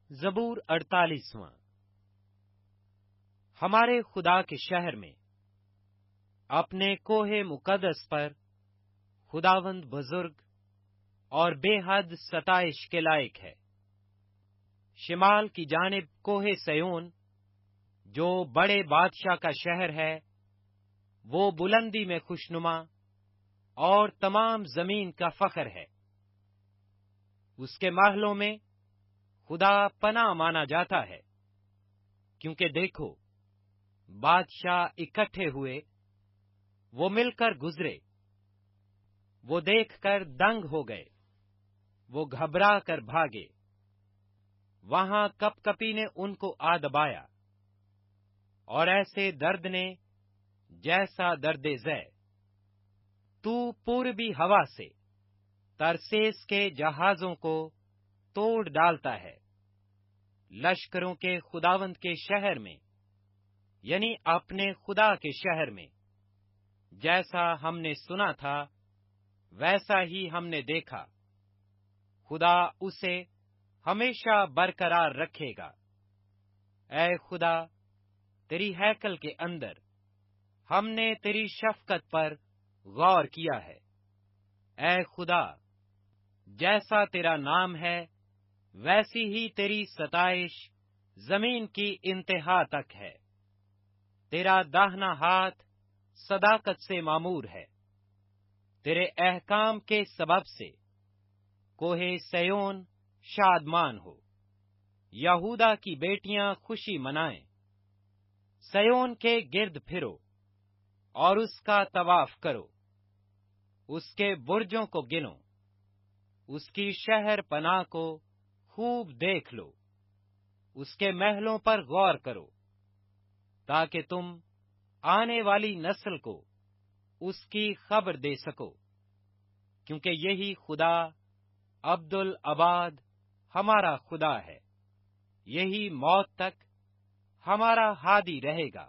زبور 48واں۔ ہمارے خدا کے شہر میں اپنے کوہ مقدس پر خداوند بزرگ اور بے حد ستائش کے لائق ہے۔ شمال کی جانب کوہ سیون جو بڑے بادشاہ کا شہر ہے، وہ بلندی میں خوشنما اور تمام زمین کا فخر ہے۔ اس کے محلوں میں خدا پناہ مانا جاتا ہے، کیونکہ دیکھو بادشاہ اکٹھے ہوئے، وہ مل کر گزرے، وہ دیکھ کر دنگ ہو گئے، وہ گھبرا کر بھاگے۔ وہاں کپ کپی نے ان کو آ دبایا، اور ایسے درد نے جیسا درد زے۔ تو پوربی ہوا سے ترسیس کے جہازوں کو توڑ ڈالتا ہے۔ لشکروں کے خداوند کے شہر میں، یعنی اپنے خدا کے شہر میں، جیسا ہم نے سنا تھا ویسا ہی ہم نے دیکھا، خدا اسے ہمیشہ برقرار رکھے گا۔ اے خدا، تیری ہیکل کے اندر ہم نے تیری شفقت پر غور کیا ہے۔ اے خدا، جیسا تیرا نام ہے ویسی ہی تیری ستائش زمین کی انتہا تک ہے۔ تیرا داہنا ہاتھ صداقت سے معمور ہے۔ تیرے احکام کے سبب سے کوہ سیون شادمان ہو۔ یہودا کی بیٹیاں خوشی منائیں۔ سیون کے گرد پھرو اور اس کا طواف کرو۔ اس کے برجوں کو گنو، اس کی شہر پناہ کو خوب دیکھ لو، اس کے محلوں پر غور کرو، تاکہ تم آنے والی نسل کو اس کی خبر دے سکو، کیونکہ یہی خدا عبدالآباد ہمارا خدا ہے، یہی موت تک ہمارا ہادی رہے گا۔